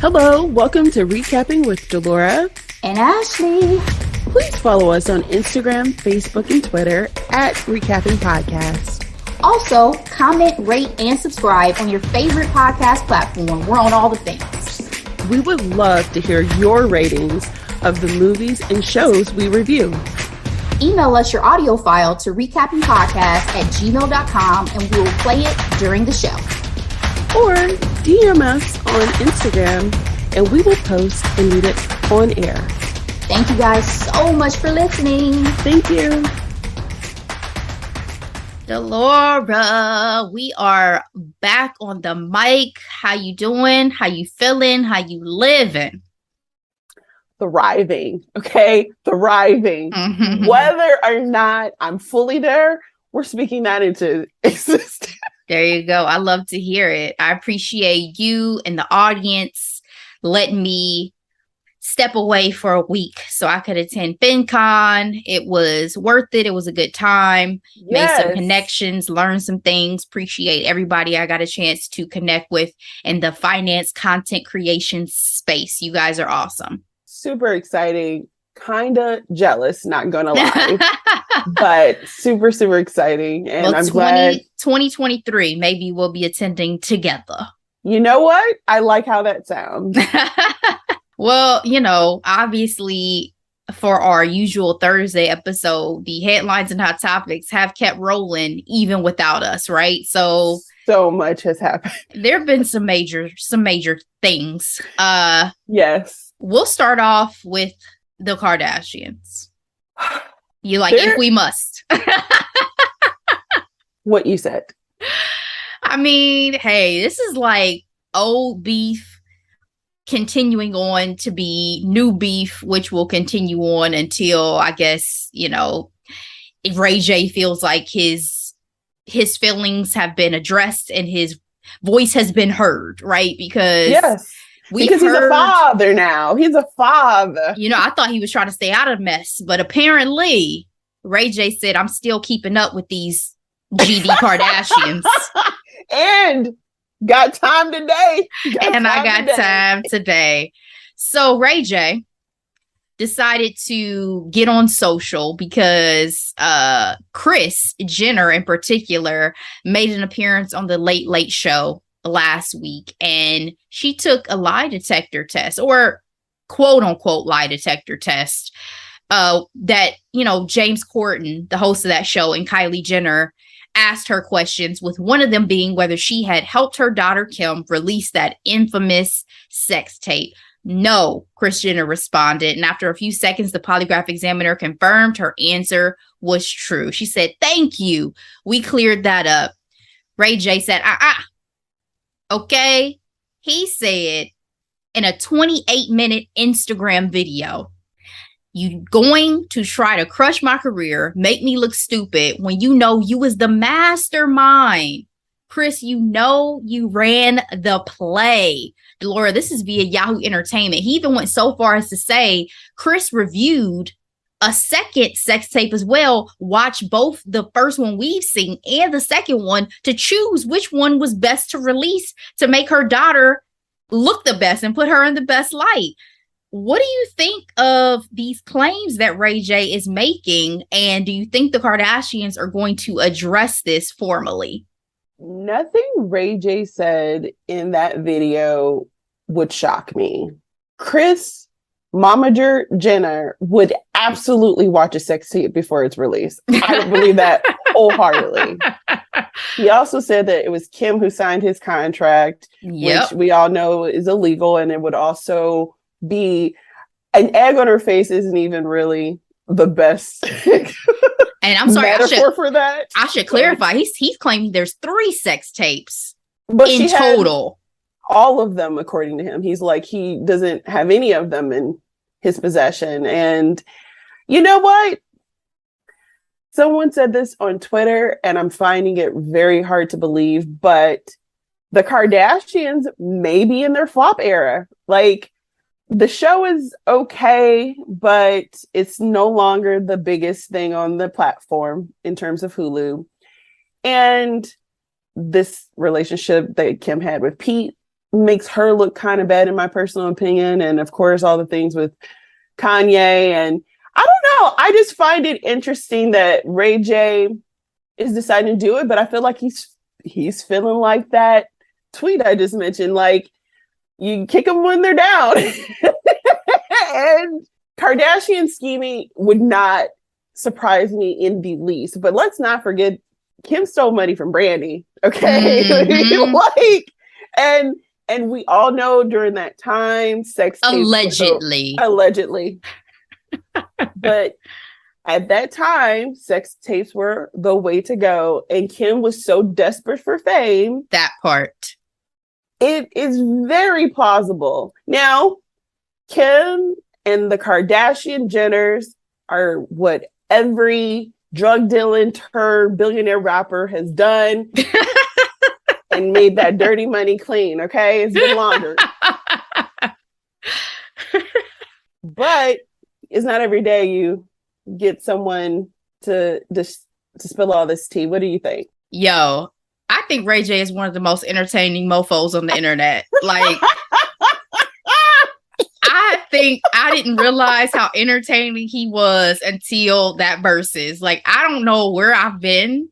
Hello, welcome to Recapping with Delora and Ashley. Please follow us on Instagram, Facebook, and Twitter at ReCappin Podcast. Also, comment, rate, and subscribe on your favorite podcast platform. We're on all the things. We would love to hear your ratings of the movies and shows we review. Email us your audio file to recappingpodcast@gmail.com and we will play it during the show. Or DM us on Instagram and we will post and read it on air. Thank you guys so much for listening. Thank you. Delora, we are back on the mic. How you doing? How you feeling? How you living? Thriving, okay? Thriving. Mm-hmm. Whether or not I'm fully there, we're speaking that into existence. There you go. I love to hear it. I appreciate you and the audience letting me step away for a week so I could attend FinCon. It was worth it. It was a good time. Yes. Made some connections, learned some things. Appreciate everybody I got a chance to connect with in the finance content creation space. You guys are awesome. Super exciting. Kind of jealous, not gonna lie. But super, super exciting. And well, I'm glad 2023, maybe we'll be attending together. You know what? I like how that sounds. Well, you know, obviously for our usual Thursday episode, the headlines and hot topics have kept rolling even without us, right? So much has happened. There have been some major things. Yes. We'll start off with the Kardashians. You like if we must. What you said. I mean, hey, this is like old beef continuing on to be new beef, which will continue on until, I guess, you know, if Ray J feels like his feelings have been addressed and his voice has been heard, right? Because he's a father now. He's a father. You know, I thought he was trying to stay out of the mess, but apparently Ray J said, I'm still keeping up with these GD Kardashians. And got time today. I got time today. So Ray J decided to get on social because Kris Jenner in particular made an appearance on the Late Late Show last week, and she took a lie detector test, or quote unquote lie detector test, that, you know, James Corden, the host of that show, and Kylie Jenner asked her questions, with one of them being whether she had helped her daughter Kim release that infamous sex tape. No, Kris Jenner responded, and after a few seconds, the polygraph examiner confirmed her answer was true. She said, "Thank you. We cleared that up." Ray J said, okay. He said in a 28-minute Instagram video, "You going to try to crush my career, make me look stupid when you know you was the mastermind. Kris, you know you ran the play." Delora, this is via Yahoo Entertainment. He even went so far as to say Kris reviewed a second sex tape as well, watch both the first one we've seen and the second one to choose which one was best to release to make her daughter look the best and put her in the best light. What do you think of these claims that Ray J is making? And do you think the Kardashians are going to address this formally? Nothing Ray J said in that video would shock me. Kris Jenner would absolutely watch a sex tape before it's released. I believe that wholeheartedly. He also said that it was Kim who signed his contract, which we all know is illegal, and it would also be an egg on her face isn't even really the best. And I'm sorry, I should clarify. He's claiming there's 3 sex tapes in total. All of them, according to him. He's like, he doesn't have any of them in his possession. And you know what? Someone said this on Twitter, and I'm finding it very hard to believe, but the Kardashians may be in their flop era. Like, the show is okay, but it's no longer the biggest thing on the platform in terms of Hulu. And this relationship that Kim had with Pete makes her look kind of bad in my personal opinion. And of course, all the things with Kanye. And I don't know. I just find it interesting that Ray J is deciding to do it, but I feel like he's feeling like that tweet I just mentioned, like you kick them when they're down. And Kardashian scheming would not surprise me in the least. But let's not forget, Kim stole money from Brandy. Okay. Mm-hmm. Like, and we all know during that time, sex tapes allegedly. But at that time, sex tapes were the way to go. And Kim was so desperate for fame. That part. It is very plausible. Now, Kim and the Kardashian Jenners are what every drug dealing billionaire rapper has done and made that dirty money clean. Okay. It's been laundered. But it's not every day you get someone to spill all this tea. What do you think? Yo, I think Ray J is one of the most entertaining mofos on the internet. Like, I think I didn't realize how entertaining he was until that verses. Like, I don't know where I've been.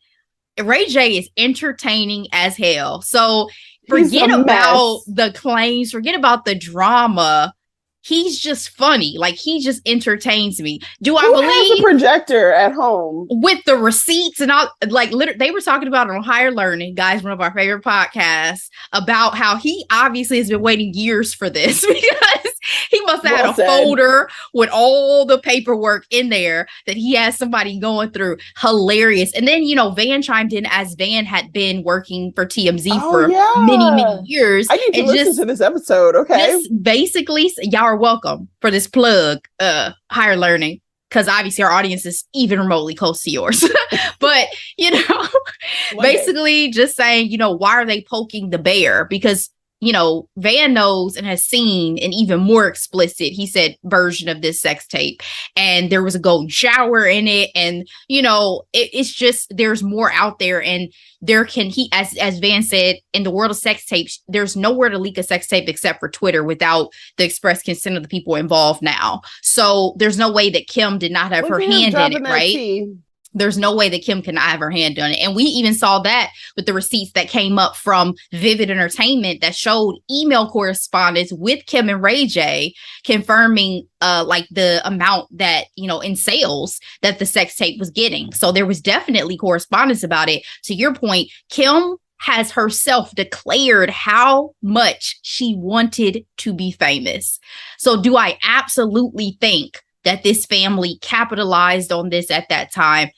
Ray J is entertaining as hell. So forget about the claims, forget about the drama. He's just funny. Like, he just entertains me. Who has a projector at home with the receipts and all? Like, they were talking about it on Higher Learning, guys, one of our favorite podcasts, about how he obviously has been waiting years for this because he must have had a folder with all the paperwork in there that he has somebody going through. Hilarious. And then, Van chimed in, as Van had been working for TMZ for many years. I need to listen to this episode. Okay. Just basically, y'all are welcome for this plug, Higher Learning, because obviously our audience is even remotely close to yours. But, basically just saying, why are they poking the bear? Because, Van knows and has seen an even more explicit, he said, version of this sex tape. And there was a golden shower in it. And, it's just, there's more out there. And as Van said, in the world of sex tapes, there's nowhere to leak a sex tape except for Twitter without the express consent of the people involved now. So there's no way that Kim did not have her hand in it, right? Tea. There's no way that Kim cannot have her hand on it. And we even saw that with the receipts that came up from Vivid Entertainment that showed email correspondence with Kim and Ray J confirming like the amount that, in sales that the sex tape was getting. So there was definitely correspondence about it. To your point, Kim has herself declared how much she wanted to be famous. So do I absolutely think that this family capitalized on this at that time?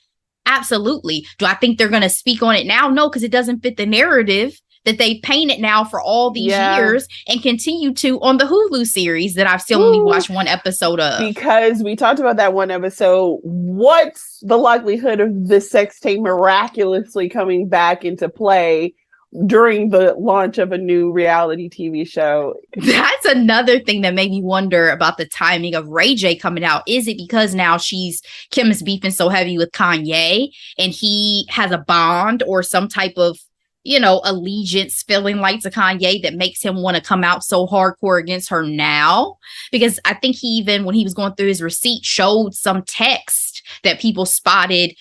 Absolutely. Do I think they're going to speak on it now? No, because it doesn't fit the narrative that they painted now for all these years and continue to on the Hulu series that I've still only watched one episode of. Because we talked about that one episode. What's the likelihood of this sex tape miraculously coming back into play during the launch of a new reality TV show? That's another thing that made me wonder about the timing of Ray J coming out. Is it because now Kim is beefing so heavy with Kanye and he has a bond or some type of, allegiance feeling like to Kanye that makes him want to come out so hardcore against her now? Because I think he even, when he was going through his receipt, showed some text that people spotted,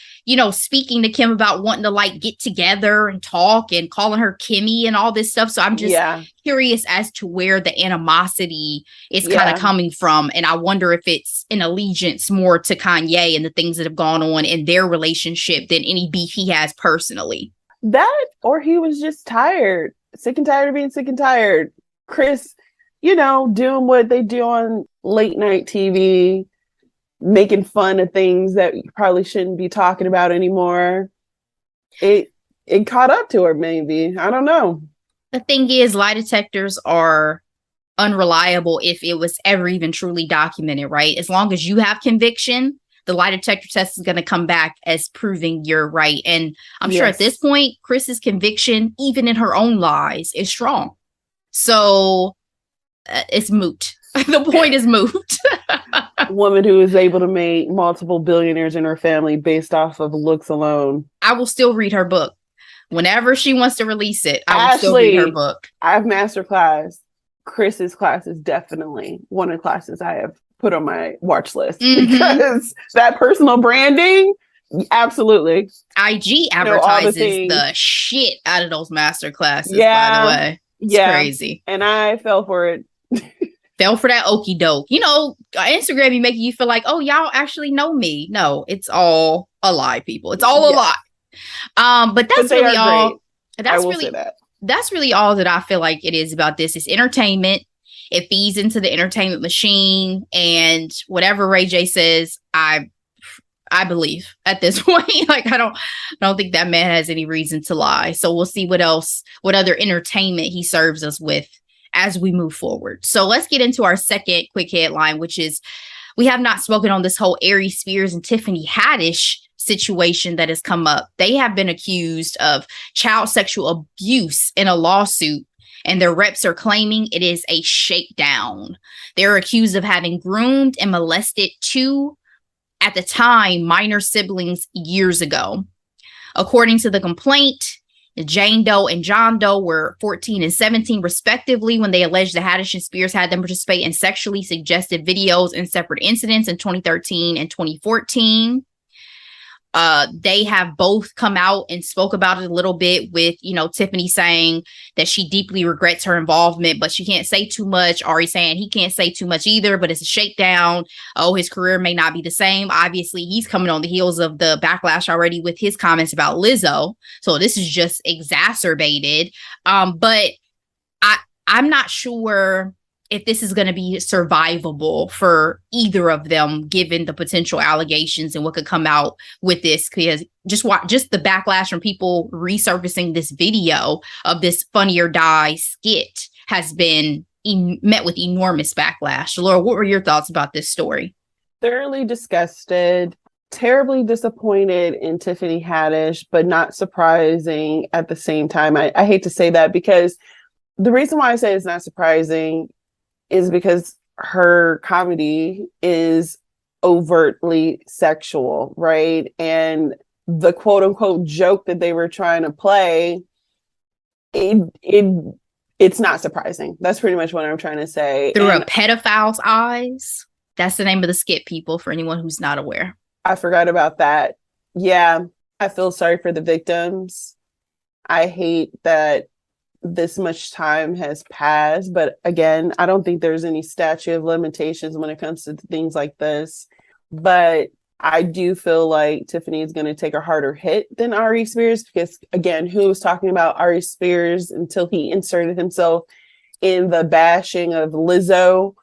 speaking to Kim about wanting to like get together and talk and calling her Kimmy and all this stuff. So I'm just curious as to where the animosity is kind of coming from. And I wonder if it's an allegiance more to Kanye and the things that have gone on in their relationship than any beef he has personally. That, or he was just tired, sick and tired of being sick and tired. Chris, doing what they do on late night TV, making fun of things that you probably shouldn't be talking about anymore. It caught up to her, maybe. I don't know. The thing is, lie detectors are unreliable if it was ever even truly documented, right? As long as you have conviction, the lie detector test is going to come back as proving you're right. And I'm sure at this point, Chris's conviction, even in her own lies, is strong. So it's moot. The point is moot. Woman who is able to make multiple billionaires in her family based off of looks alone. I will still read her book. Whenever she wants to release it, I will still read her book. I have masterclass. Chris's class is definitely one of the classes I have put on my watch list because that personal branding, absolutely. IG advertises the shit out of those master classes, by the way. It's crazy. And I fell for it. Fell for that okie doke. You know, Instagram be making you feel like, oh, y'all actually know me. No, it's all a lie, people. It's all a lie. But that's really all. That's really all that I feel like it is about this. It's entertainment. It feeds into the entertainment machine, and whatever Ray J says, I believe at this point. Like I don't think that man has any reason to lie. So we'll see what other entertainment he serves us with as we move forward. So let's get into our second quick headline, which is we have not spoken on this whole Aries Spears and Tiffany Haddish situation that has come up. They have been accused of child sexual abuse in a lawsuit, and their reps are claiming it is a shakedown. They're accused of having groomed and molested two, at the time, minor siblings years ago. According to the complaint, Jane Doe and John Doe were 14 and 17 respectively when they alleged that Haddish and Spears had them participate in sexually suggestive videos in separate incidents in 2013 and 2014. They have both come out and spoke about it a little bit with, Tiffany saying that she deeply regrets her involvement, but she can't say too much. Ari saying he can't say too much either, but it's a shakedown. Oh, his career may not be the same. Obviously, he's coming on the heels of the backlash already with his comments about Lizzo. So this is just exacerbated. But I'm not sure if this is going to be survivable for either of them, given the potential allegations and what could come out with this. Because just the backlash from people resurfacing this video of this Funny or Die skit has been met with enormous backlash. Laura, what were your thoughts about this story? Thoroughly disgusted, terribly disappointed in Tiffany Haddish, but not surprising at the same time. I hate to say that, because the reason why I say it's not surprising is because her comedy is overtly sexual, right? And the quote unquote joke that they were trying to play, it's not surprising. That's pretty much what I'm trying to say. Through a pedophile's eyes. That's the name of the skit, people, for anyone who's not aware. I forgot about that. Yeah, I feel sorry for the victims. I hate that this much time has passed, but again, I don't think there's any statute of limitations when it comes to things like this. But I do feel like Tiffany is going to take a harder hit than Aries Spears, because again, who was talking about Aries Spears until he inserted himself in the bashing of Lizzo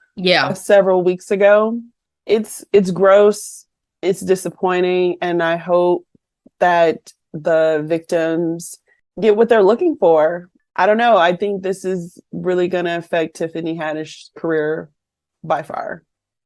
several weeks ago? It's gross, it's disappointing, and I hope that the victims get what they're looking for. I don't know. I think this is really going to affect Tiffany Haddish's career by far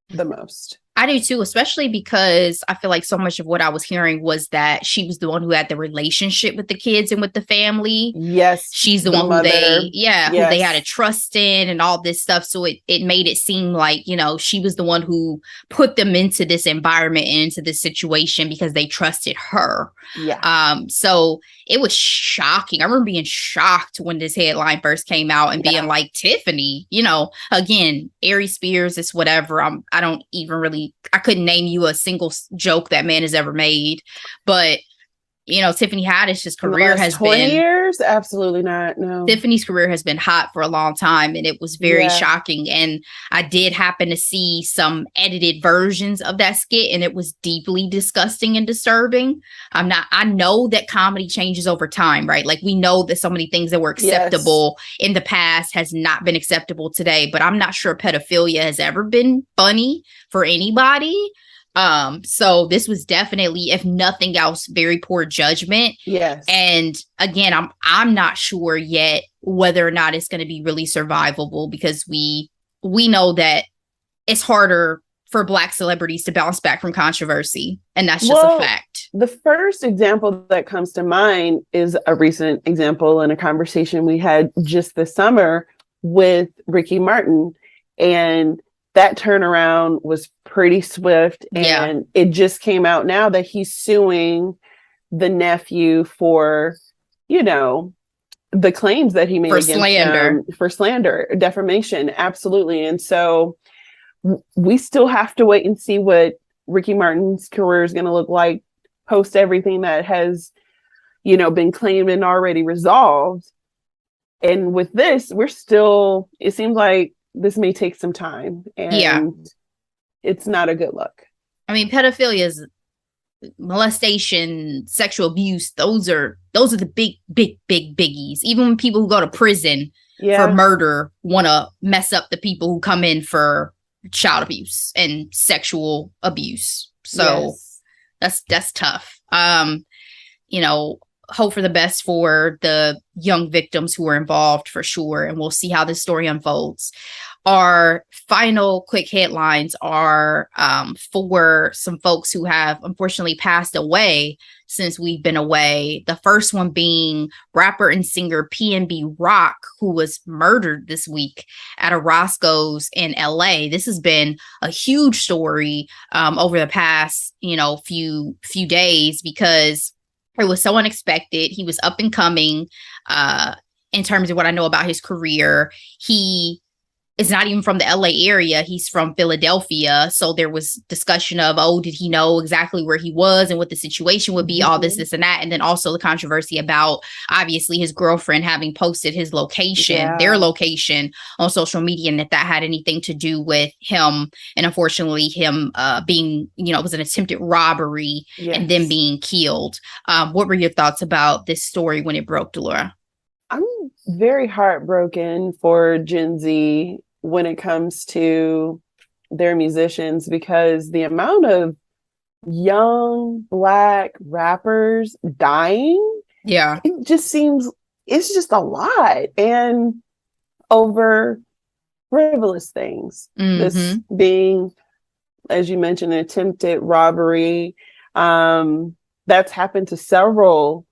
the most. I do too, especially because I feel like so much of what I was hearing was that she was the one who had the relationship with the kids and with the family. Yes. She's the one who who they had a trust in and all this stuff. So it made it seem like, she was the one who put them into this environment and into this situation because they trusted her. Yeah. So it was shocking. I remember being shocked when this headline first came out and being like, Tiffany, again, Aries Spears is whatever. I don't even really, I couldn't name you a single joke that man has ever made, but Tiffany Haddish's career has 20 been years. Absolutely not. No. Tiffany's career has been hot for a long time, and it was very shocking. And I did happen to see some edited versions of that skit, and it was deeply disgusting and disturbing. I know that comedy changes over time, right? Like we know that so many things that were acceptable in the past has not been acceptable today, but I'm not sure pedophilia has ever been funny for anybody. So this was definitely, if nothing else, very poor judgment. Yes. And again, I'm not sure yet whether or not it's going to be really survivable, because we know that it's harder for Black celebrities to bounce back from controversy, and that's just a fact. The first example that comes to mind is a recent example in a conversation we had just this summer with Ricky Martin, and that turnaround was pretty swift. And it just came out now that he's suing the nephew for, you know, the claims that he made For against slander. him for slander, defamation. Absolutely. And so we still have to wait and see what Ricky Martin's career is going to look like post everything that has, you know, been claimed and already resolved. And with this, it seems like this may take some time, and it's not a good look. I mean, pedophilia is molestation, sexual abuse. Those are the big biggies. Even when people who go to prison for murder want to mess up the people who come in for child abuse and sexual abuse. So that's tough. You know, hope for the best for the young victims who are involved for sure. And we'll see how this story unfolds. Our final quick headlines are for some folks who have unfortunately passed away since we've been away. The first one being rapper and singer PNB Rock, who was murdered this week at a Roscoe's in LA. This has been a huge story over the past, few days, because it was so unexpected. He was up and coming in terms of what I know about his career. He is not even from the LA area. He's from Philadelphia. So there was discussion of, did he know exactly where he was and what the situation would be, all this, and that. And then also the controversy about obviously his girlfriend having posted his location, their location on social media, and that had anything to do with him. And unfortunately him being, it was an attempted robbery and then being killed. What were your thoughts about this story when it broke, Delora? I'm very heartbroken for Gen Z when it comes to their musicians, because the amount of young Black rappers dying, it just seems, it's just a lot, and over frivolous things. This being, as you mentioned, an attempted robbery. That's happened to several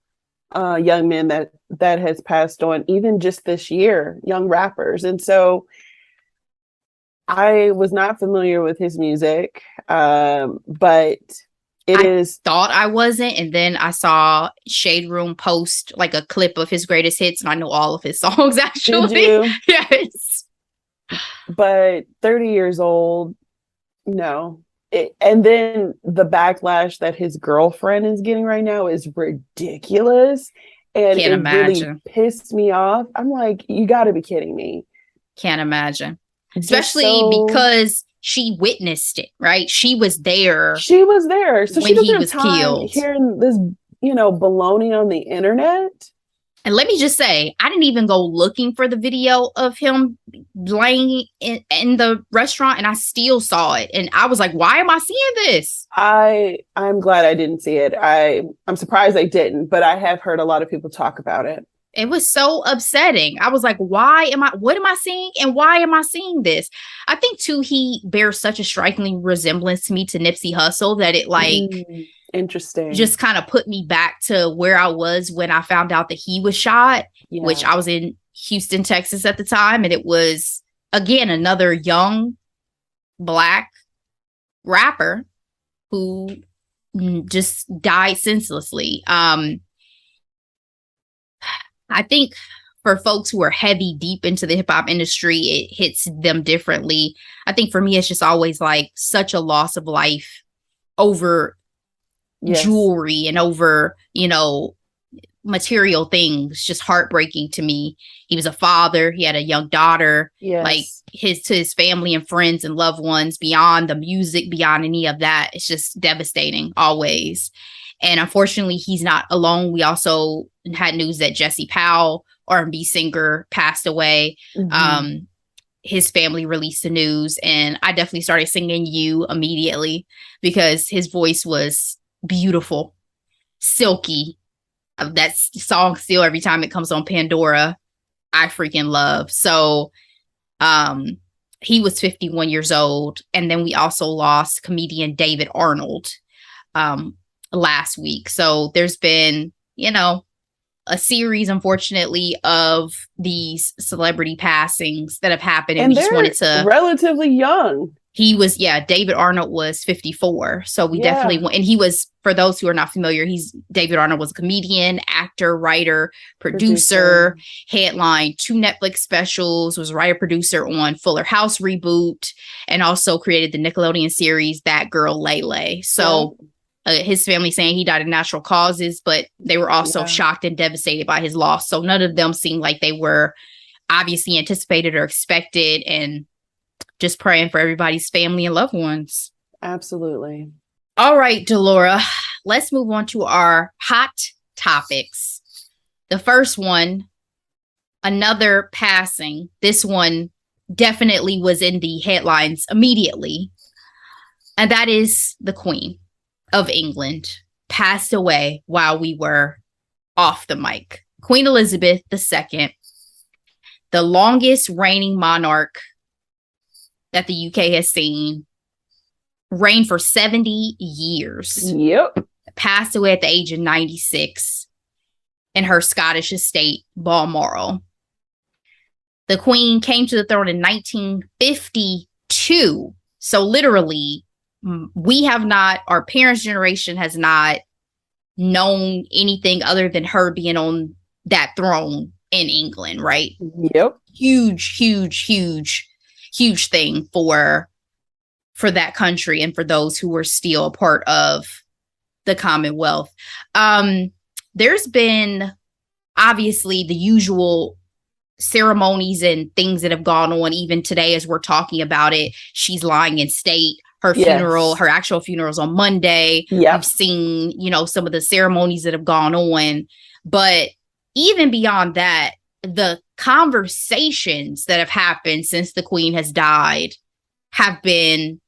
young men that has passed on, even just this year, young rappers. And so I was not familiar with his music, but I thought I wasn't, and then I saw Shade Room post like a clip of his greatest hits, and I know all of his songs actually. Did you? Yes. But 30 years old, no. And then the backlash that his girlfriend is getting right now is ridiculous. And Can't imagine. Really pissed me off. I'm like, you got to be kidding me. Can't imagine. Especially because she witnessed it, right? She was there. So when he was killed. Hearing this, baloney on the internet. And let me just say, I didn't even go looking for the video of him laying in the restaurant, and I still saw it. And I was like, why am I seeing this? I'm glad I didn't see it. I'm surprised I didn't, but I have heard a lot of people talk about it. It was so upsetting. I was like, what am I seeing? And why am I seeing this? I think too, he bears such a striking resemblance to me to Nipsey Hussle that it interesting. Just kind of put me back to where I was when I found out that he was shot, which I was in Houston, Texas at the time. And it was, again, another young Black rapper who just died senselessly. I think for folks who are heavy deep into the hip hop industry, it hits them differently. I think for me, it's just always like such a loss of life over jewelry and over, material things. Just heartbreaking to me. He was a father. He had a young daughter. Like to his family and friends and loved ones, beyond the music, beyond any of that. It's just devastating always. And unfortunately, he's not alone. We also had news that Jesse Powell, R&B singer, passed away. His family released the news, and I definitely started singing You immediately because his voice was beautiful, silky. That song still, every time it comes on Pandora, I freaking love. So he was 51 years old. And then we also lost comedian David Arnold last week. So there's been, a series, unfortunately, of these celebrity passings that have happened. And we just wanted to relatively young. David Arnold was 54. So we definitely went, and he was, for those who are not familiar, David Arnold was a comedian, actor, writer, producer, headlined 2 Netflix specials, was writer producer on Fuller House reboot, and also created the Nickelodeon series That Girl Lele. So his family saying he died of natural causes, but they were also shocked and devastated by his loss. So none of them seemed like they were obviously anticipated or expected, and just praying for everybody's family and loved ones. Absolutely. All right, Delora, let's move on to our hot topics. The first one, another passing. This one definitely was in the headlines immediately. And that is the Queen of England passed away while we were off the mic. Queen Elizabeth II, the longest reigning monarch that the UK has seen, reigned for 70 years. Yep. Passed away at the age of 96 in her Scottish estate, Balmoral. The Queen came to the throne in 1952. So literally, our parents' generation has not known anything other than her being on that throne in England, right? Yep. Huge thing for that country and for those who were still a part of the Commonwealth. There's been obviously the usual ceremonies and things that have gone on even today as we're talking about it. She's lying in state. Her funeral, her actual funeral is on Monday. Yep. We've seen, some of the ceremonies that have gone on. But even beyond that, the conversations that have happened since the Queen has died have been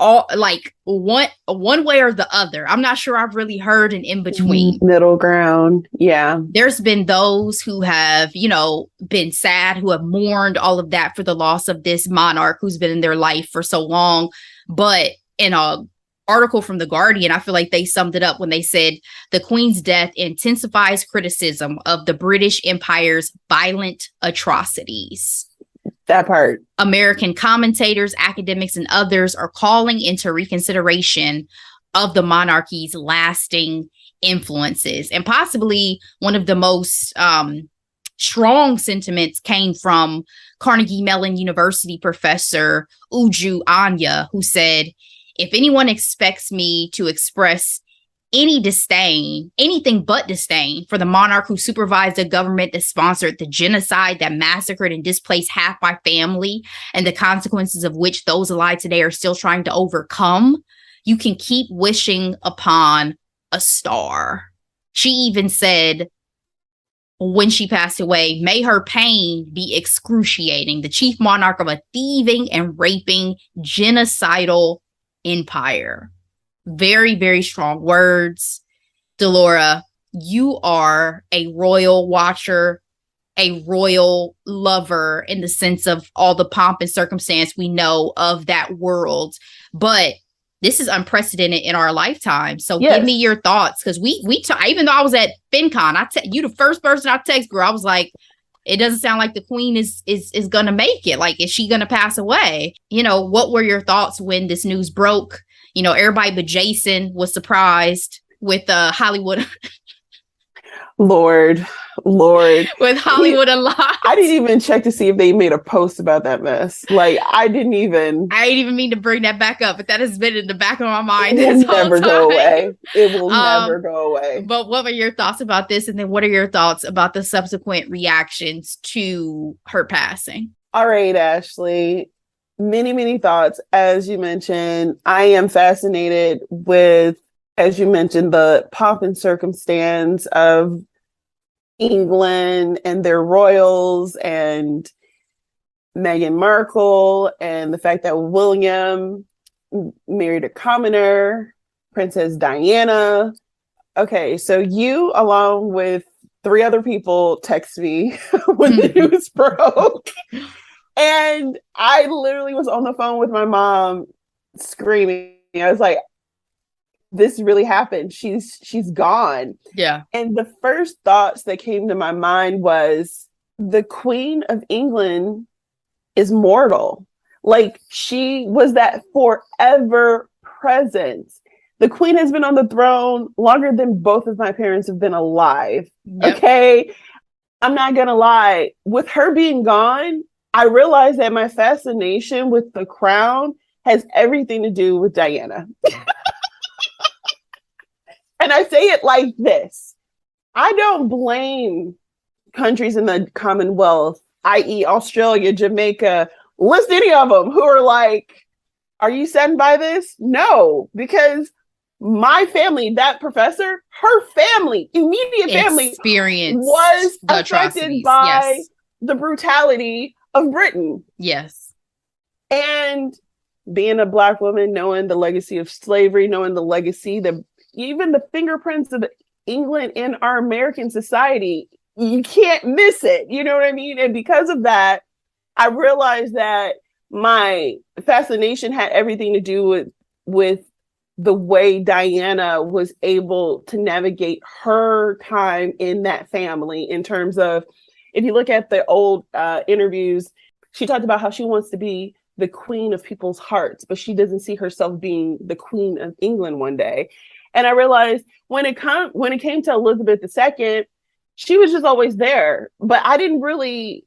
all like one way or the other. I'm not sure I've really heard an in between. Middle ground. Yeah. There's been those who have, been sad, who have mourned all of that for the loss of this monarch who's been in their life for so long. But in a article from The Guardian, I feel like they summed it up when they said the Queen's death intensifies criticism of the British Empire's violent atrocities. That part. American commentators, academics, and others are calling into reconsideration of the monarchy's lasting influences. And possibly one of the most strong sentiments came from Carnegie Mellon University professor Uju Anya, who said, "If anyone expects me to express any disdain, anything but disdain for the monarch who supervised a government that sponsored the genocide that massacred and displaced half my family and the consequences of which those alive today are still trying to overcome, you can keep wishing upon a star." She even said when she passed away, "May her pain be excruciating, the chief monarch of a thieving and raping genocidal empire." Very, very strong words. Delora, you are a royal watcher, a royal lover in the sense of all the pomp and circumstance we know of that world. But this is unprecedented in our lifetime. So give me your thoughts. Because even though I was at FinCon, you the first person I text, girl, I was like, it doesn't sound like the Queen is going to make it. Like, is she going to pass away? What were your thoughts when this news broke? Everybody but Jason was surprised with Hollywood. Lord. With Hollywood Alive. I didn't even check to see if they made a post about that mess. Like, I didn't even mean to bring that back up, but that has been in the back of my mind. It will never go away. It will never go away. But what were your thoughts about this? And then what are your thoughts about the subsequent reactions to her passing? All right, Ashley. Many thoughts. As you mentioned, I am fascinated with, as you mentioned, the pomp and circumstance of England and their royals and Meghan Markle and the fact that William married a commoner, Princess Diana. Okay, so you, along with 3 other people, text me when the news broke. And I literally was on the phone with my mom screaming. I was like, this really happened. She's gone. Yeah. And the first thoughts that came to my mind was the Queen of England is mortal. Like, she was that forever presence. The queen has been on the throne longer than both of my parents have been alive. Yep. Okay. I'm not going to lie. With her being gone, I realized that my fascination with the crown has everything to do with Diana. And I say it like this. I don't blame countries in the Commonwealth, i.e. Australia, Jamaica, list any of them, who are like, are you saddened by this? No, because my family, that professor, her family, immediate family, was affected by the brutality of Britain. Yes. And being a Black woman, knowing the legacy of slavery, knowing the legacy, even the fingerprints of England in our American society, you can't miss it. You know what I mean? And because of that, I realized that my fascination had everything to do with the way Diana was able to navigate her time in that family, in terms of, if you look at the old interviews, she talked about how she wants to be the queen of people's hearts, but she doesn't see herself being the queen of England one day. And I realized when it came to Elizabeth II, she was just always there, but I didn't really,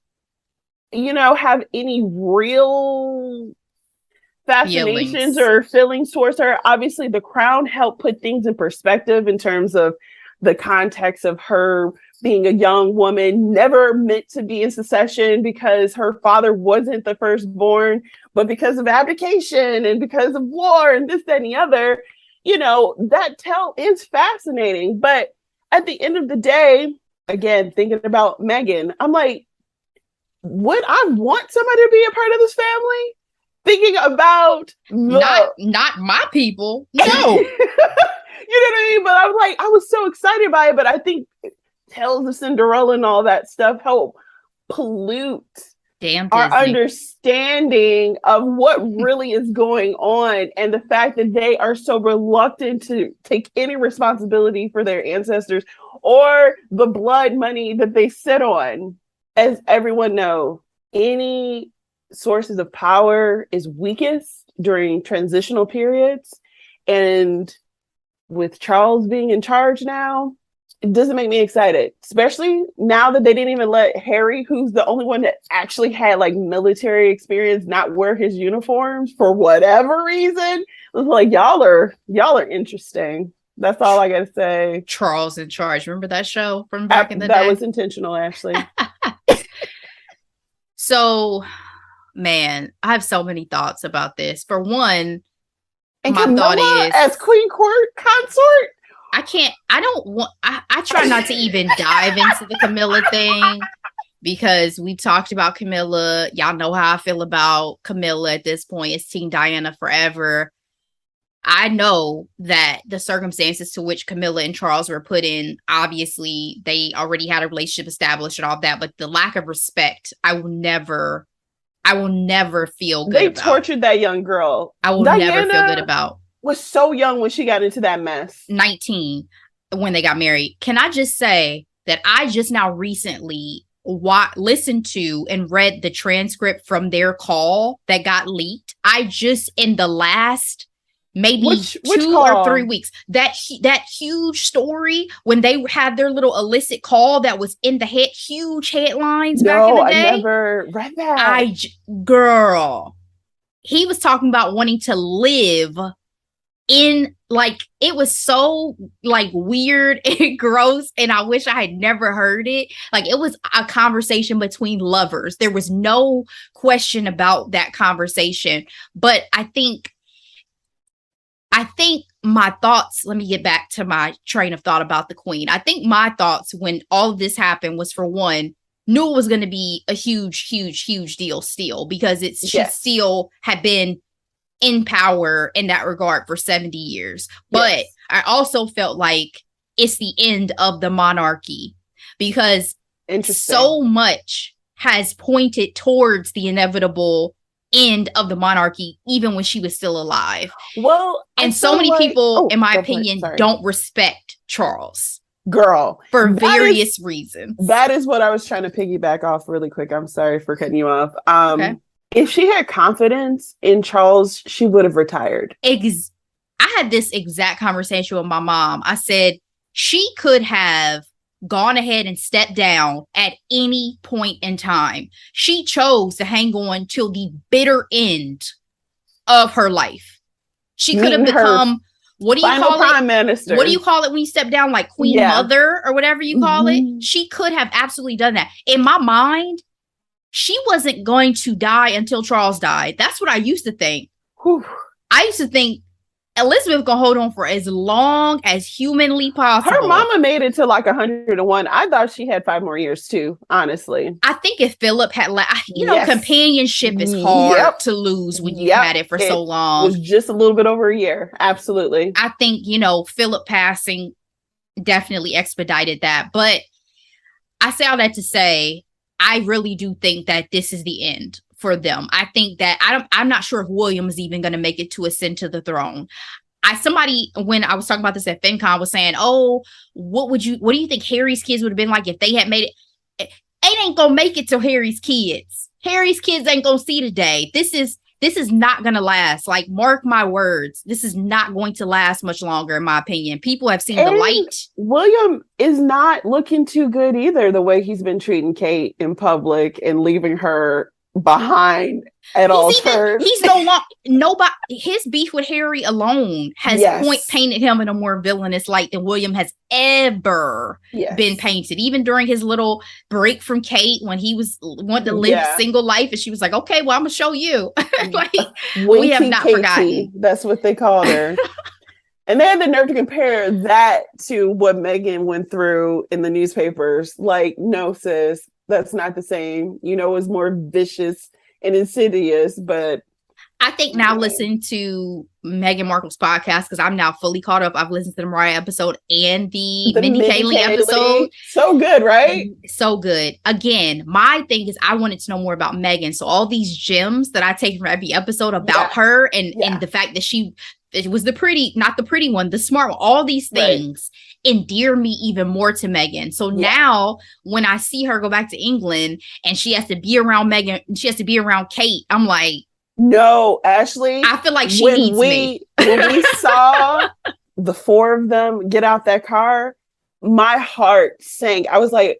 have any real fascinations or feelings towards her. Obviously, the crown helped put things in perspective in terms of the context of her being a young woman, never meant to be in succession because her father wasn't the firstborn, but because of abdication and because of war and this, that, and the other, that tale is fascinating. But at the end of the day, again, thinking about Meghan, I'm like, would I want somebody to be a part of this family? Thinking about not my people. No. You know what I mean? But I'm like, I was so excited by it. But I think Tales of Cinderella and all that stuff help pollute our understanding of what really is going on, and the fact that they are so reluctant to take any responsibility for their ancestors or the blood money that they sit on. As everyone knows, any sources of power is weakest during transitional periods. And with Charles being in charge now, it doesn't make me excited, especially now that they didn't even let Harry, who's the only one that actually had like military experience, not wear his uniforms for whatever reason. It was like, y'all are interesting. That's all I gotta say. Charles in Charge. Remember that show from back in the day? That was intentional, Ashley. So, man, I have so many thoughts about this. For one, and my Camilla thought is, as Queen Court Consort, I try not to even dive into the Camilla thing, because we talked about Camilla. Y'all know how I feel about Camilla at this point. It's Team Diana forever. I know that the circumstances to which Camilla and Charles were put in, obviously they already had a relationship established and all that, but the lack of respect, I will never feel good about. They tortured that young girl. I will never feel good about. Was so young when she got into that mess. 19 when they got married. Can I just say that I just now recently listened to and read the transcript from their call that got leaked. I just, in the last maybe which 2 or 3 weeks, that huge story when they had their little illicit call that was in the huge headlines back in the day. I never read that. Girl, he was talking about wanting to live in, like, it was so like weird and gross, and I wish I had never heard it. Like, it was a conversation between lovers. There was no question about that conversation. But I think my thoughts, let me get back to my train of thought about the Queen. I think my thoughts when all of this happened was, for one, knew it was going to be a huge deal still, because she still had been in power in that regard for 70 years. But I also felt like it's the end of the monarchy, because so much has pointed towards the inevitable end of the monarchy, even when she was still alive. Well, and so many people, in my opinion, don't respect Charles. Girl, for various reasons. That is what I was trying to piggyback off really quick. I'm sorry for cutting you off. Okay. If she had confidence in Charles, she would have retired. I had this exact conversation with my mom. I said she could have gone ahead and stepped down at any point in time. She chose to hang on till the bitter end of her life. She could have become, what do you call Prime Minister. What do you call it when you step down, like Queen Mother or whatever you call it? She could have absolutely done that. In my mind, she wasn't going to die until Charles died. That's what I used to think. Whew. I used to think Elizabeth gonna hold on for as long as humanly possible. Her mama made it to like 101. I thought she had 5 more years too, honestly. I think if Philip had, companionship is hard to lose when you had it for so long. It was just a little bit over a year. Absolutely. I think, Philip passing definitely expedited that. But I say all that to say, I really do think that this is the end for them. I think that I'm not sure if William is even going to make it to ascend to the throne. When I was talking about this at FinCon, was saying, "Oh, what do you think Harry's kids would have been like if they had made it?" It ain't gonna make it to Harry's kids. Harry's kids ain't gonna see the day. This is not gonna last. Like, mark my words, this is not going to last much longer, in my opinion. People have seen the light. William is not looking too good either. The way he's been treating Kate in public and leaving her behind at all turns. He's nobody. His beef with Harry alone has painted him in a more villainous light than William has ever been painted. Even during his little break from Kate, when he wanted to live a single life, and she was like, "Okay, well, I'm gonna show you." Like, we have not forgotten. That's what they called her. And they had the nerve to compare that to what Meghan went through in the newspapers. Like, no, sis, that's not the same. It was more vicious and insidious, but I think now listening to Meghan Markle's podcast, because I'm now fully caught up. I've listened to the Mariah episode and the Mindy Kaling episode. So good, right? So good. Again, my thing is I wanted to know more about Meghan. So all these gems that I take from every episode about her and the fact that it was not the pretty one, the smart one, all these things endear me even more to Meghan. So now when I see her go back to England and she has to be around Meghan, she has to be around Kate, I'm like, no, Ashley, I feel like she needs me. When we saw the 4 of them get out that car, my heart sank. I was like,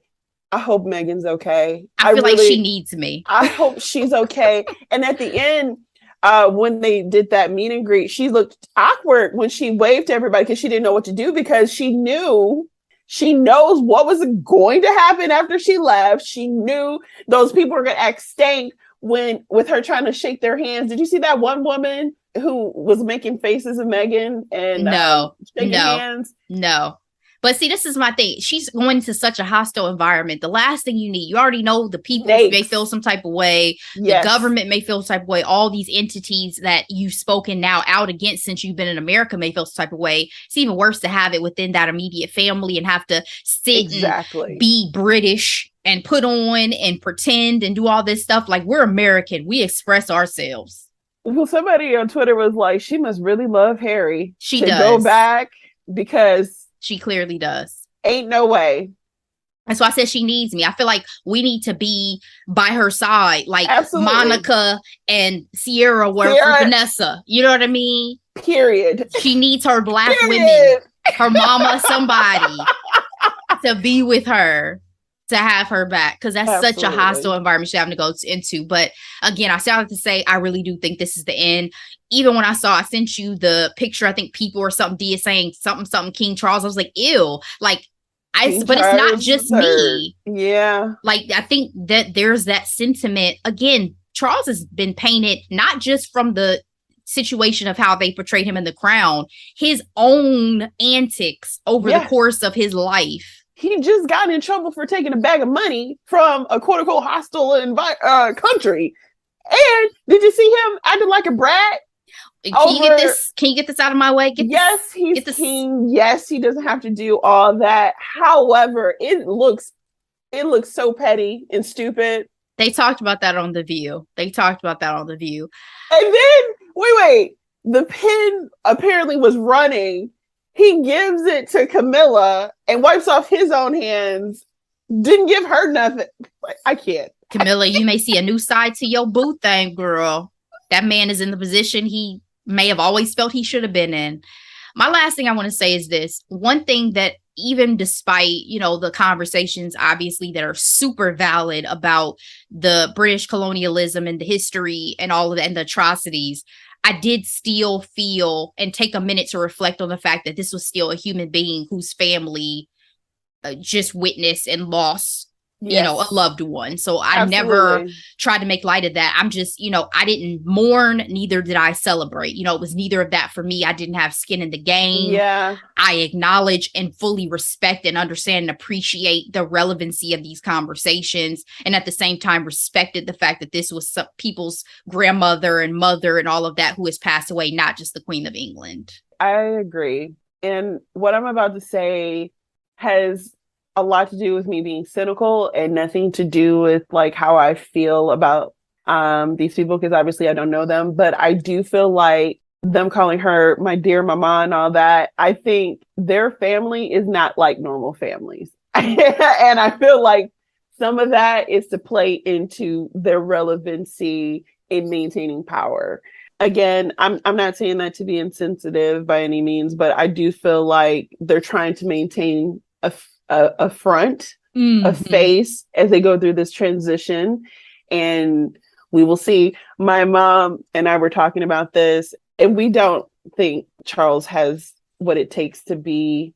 I hope Meghan's okay. I feel like she needs me. I hope she's okay. And at the end, when they did that meet and greet, she looked awkward when she waved to everybody because she didn't know what to do, because she knows what was going to happen after she left. She knew those people were going to act stank with her trying to shake their hands. Did you see that one woman who was making faces at Meghan and shaking hands? No. But see, this is my thing. She's going into such a hostile environment. The last thing you need, you already know the people may feel some type of way. The government may feel some type of way. All these entities that you've spoken now out against since you've been in America may feel some type of way. It's even worse to have it within that immediate family and have to sit and be British and put on and pretend and do all this stuff. Like, we're American. We express ourselves. Well, somebody on Twitter was like, she must really love Harry. She to does. Go back, because she clearly does. Ain't no way. And so I said she needs me. I feel like we need to be by her side, like Absolutely. Monica and Sierra were for Vanessa. You know what I mean? Period. She needs her Black women, her mama, somebody to be with her, to have her back, because that's Absolutely. Such a hostile environment she's having to go into. But again, I still have to say, I really do think this is the end. Even when I sent you the picture, I think people or something saying something King Charles, I was like, ew. Like, but it's not just me. Yeah. Like, I think that there's that sentiment. Again, Charles has been painted not just from the situation of how they portrayed him in The Crown, his own antics over the course of his life. He just got in trouble for taking a bag of money from a quote unquote hostile country. And did you see him acting like a brat? Can you get this out of my way? He's king. Yes, he doesn't have to do all that. However, it looks so petty and stupid. They talked about that on The View. And then wait. The pen apparently was running. He gives it to Camilla and wipes off his own hands Didn't give her nothing. Like, I can't. Camilla, you may see a new side to your boo thing, girl. That man is in the position he may have always felt he should have been in. My last thing I want to say is this. One thing that even despite, the conversations, obviously, that are super valid about the British colonialism and the history and all of that and the atrocities, I did still feel and take a minute to reflect on the fact that this was still a human being whose family just witnessed and lost, a loved one. So I never tried to make light of that. I'm just, I didn't mourn, neither did I celebrate. It was neither of that for me. I didn't have skin in the game. Yeah. I acknowledge and fully respect and understand and appreciate the relevancy of these conversations. And at the same time, respected the fact that this was some people's grandmother and mother and all of that who has passed away, not just the Queen of England. I agree. And what I'm about to say has a lot to do with me being cynical and nothing to do with like how I feel about these people, because obviously I don't know them, but I do feel like them calling her my dear mama and all that, I think their family is not like normal families. And I feel like some of that is to play into their relevancy in maintaining power. Again, I'm not saying that to be insensitive by any means, but I do feel like they're trying to maintain a front, a face as they go through this transition. And we will see. My mom and I were talking about this, and we don't think Charles has what it takes to be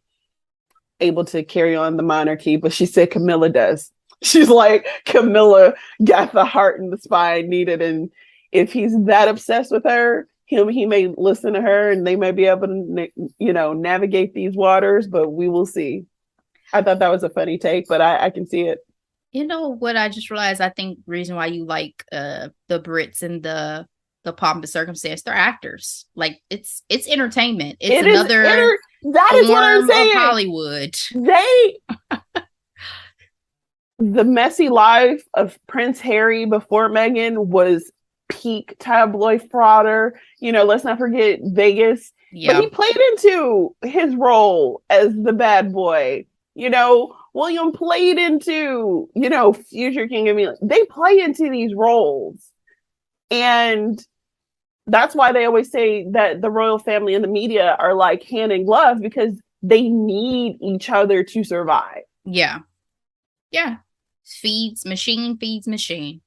able to carry on the monarchy, but she said Camilla does. She's like, Camilla got the heart and the spine needed. And if he's that obsessed with her, he may listen to her and they may be able to, navigate these waters, but we will see. I thought that was a funny take, but I can see it. You know what I just realized? I think the reason why you like the Brits and the pomp and circumstance, they're actors. Like it's entertainment. It's another that is what I'm saying. Of Hollywood. The messy life of Prince Harry before Meghan was peak tabloid frauder. Let's not forget Vegas. Yeah. But he played into his role as the bad boy. William played into, future King of England. They play into these roles. And that's why they always say that the royal family and the media are like hand in glove, because they need each other to survive. Yeah. Yeah. Feeds machine.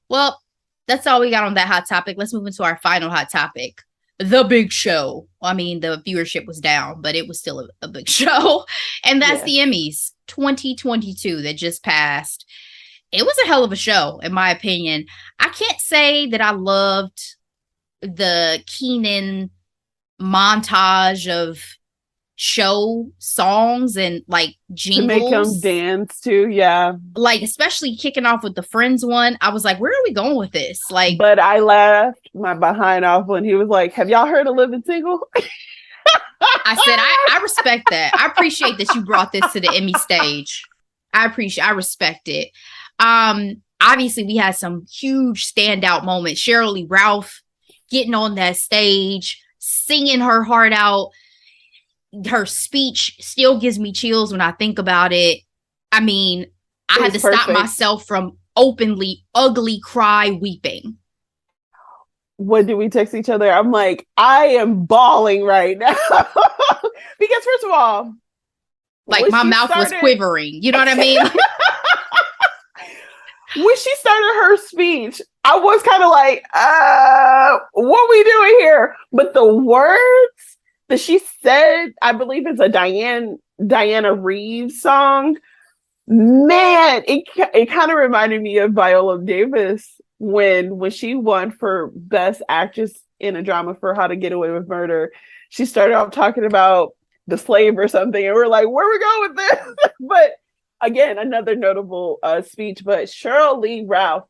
Well, that's all we got on that hot topic. Let's move into our final hot topic. The big show. I mean, the viewership was down, but it was still a big show. And that's the Emmys 2022 that just passed. It was a hell of a show, in my opinion. I can't say that I loved the Keenan montage of show songs and like jingles. To make them dance too, yeah. Like, especially kicking off with the Friends one. I was like, where are we going with this? Like, but I laughed my behind off when he was like, have y'all heard of Living Single? I said, I respect that. I appreciate that you brought this to the Emmy stage. I respect it. Obviously we had some huge standout moments. Sheryl Lee Ralph getting on that stage, singing her heart out. Her speech still gives me chills when I think about it. I mean, I had to stop myself from openly ugly cry weeping. What did we text each other? I'm like, I am bawling right now. Because first of all, like my mouth was quivering. You know what I mean? When she started her speech, I was kind of like, what we doing here? But the words that she said, I believe it's a Diana Reeves song. Man, it kind of reminded me of Viola Davis when she won for Best Actress in a Drama for How to Get Away with Murder. She started off talking about the slave or something, and we're like, where we going with this? But again, another notable speech. But Sheryl Lee Ralph,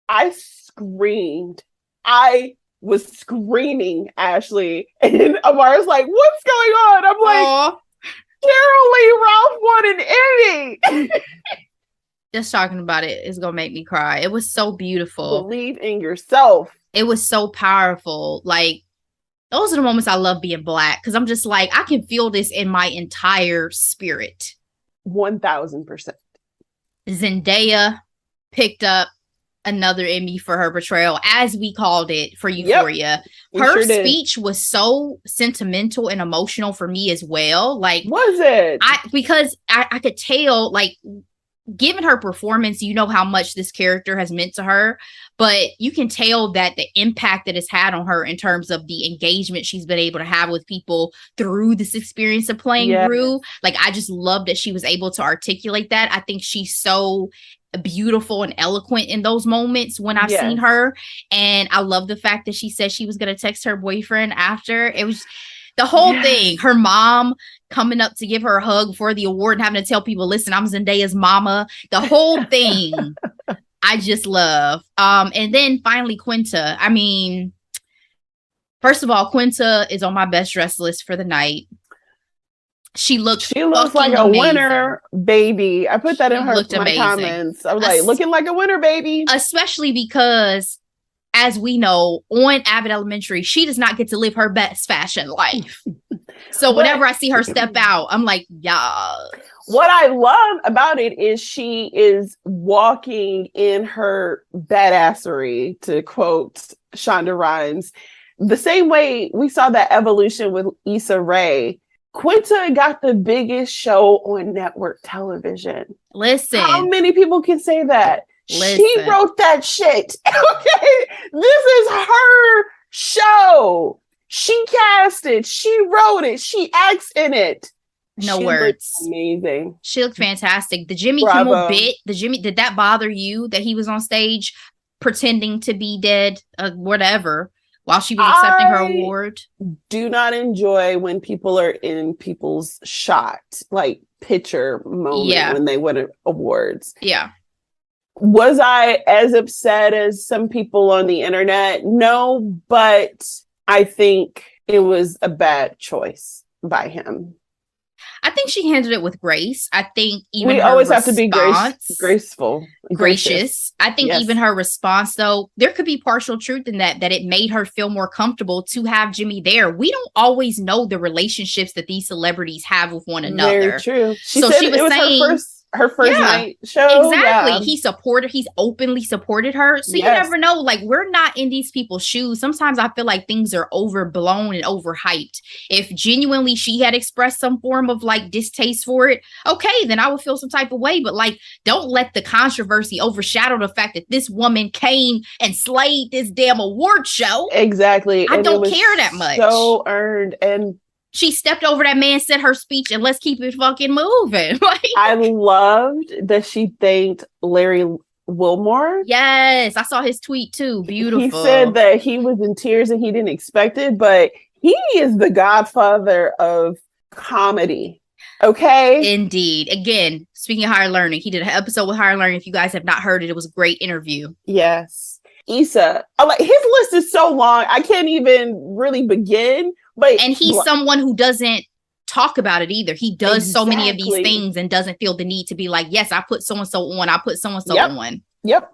I screamed. I was screaming, Ashley. And Amara's like, what's going on? I'm like, Sheryl Lee Ralph won an Emmy. Just talking about it is going to make me cry. It was so beautiful. Believe in yourself. It was so powerful. Like, those are the moments I love being Black, because I'm just like, I can feel this in my entire spirit. 1000%. Zendaya picked up another Emmy for her portrayal, as we called it, for Euphoria. Yep, her sure speech was so sentimental and emotional for me as well. Like, was it? Because I could tell, like, given her performance, you know how much this character has meant to her, but you can tell that the impact that it's had on her in terms of the engagement she's been able to have with people through this experience of playing Rue. Like, I just love that she was able to articulate that. I think she's so beautiful and eloquent in those moments when I've seen her. And I love the fact that she said she was going to text her boyfriend after. It was the whole thing. Her mom coming up to give her a hug for the award and having to tell people, listen, I'm Zendaya's mama. The whole thing I just love. And then finally, Quinta. I mean, first of all, Quinta is on my best dress list for the night. She looks like a winner, baby. I put that in my comments. I was like, looking like a winner, baby. Especially because, as we know, on Avid Elementary, she does not get to live her best fashion life. So whenever I see her step out, I'm like, yeah. What I love about it is she is walking in her badassery, to quote Shonda Rhimes, the same way we saw that evolution with Issa Rae. Quinta got the biggest show on network television. Listen. How many people can say that? Listen. She wrote that shit. Okay. This is her show. She cast it. She wrote it. She acts in it. No words. Amazing. She looked fantastic. The Jimmy Kimmel bit, did that bother you that he was on stage pretending to be dead, whatever, while she was accepting her award? Do not enjoy when people are in people's shot, like picture moment when they win awards. Yeah. Was I as upset as some people on the internet? No, but I think it was a bad choice by him. I think she handled it with grace. I think even we always have to be graceful, gracious. I think even her response, though, there could be partial truth in that it made her feel more comfortable to have Jimmy there. We don't always know the relationships that these celebrities have with one another. Very true. She was saying her first night show. Exactly. He's openly supported her. So you never know. Like, we're not in these people's shoes. Sometimes I feel like things are overblown and overhyped. If genuinely she had expressed some form of like distaste for it, okay, then I would feel some type of way. But like, don't let the controversy overshadow the fact that this woman came and slayed this damn award show. Exactly. I don't care that much. So earned. And she stepped over that man, said her speech, and let's keep it fucking moving. Like, I loved that she thanked Larry Wilmore. Yes, I saw his tweet too. Beautiful. He said that he was in tears and he didn't expect it, but he is the godfather of comedy. Okay? Indeed. Again, speaking of Higher Learning, he did an episode with Higher Learning. If you guys have not heard it, it was a great interview. Yes. Issa, like, his list is so long, I can't even really begin. And he's someone who doesn't talk about it either. He does so many of these things and doesn't feel the need to be like, yes, I put so-and-so on. I put so-and-so on. Yep.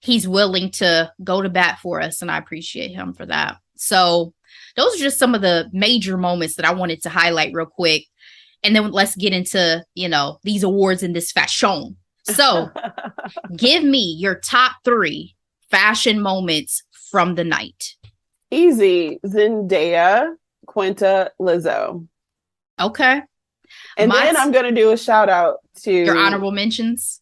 He's willing to go to bat for us, and I appreciate him for that. So those are just some of the major moments that I wanted to highlight real quick. And then let's get into, these awards in this fashion. So give me your top 3 fashion moments from the night. Easy. Zendaya, Quinta, Lizzo. Okay. And then I'm going to do a shout out to your honorable mentions.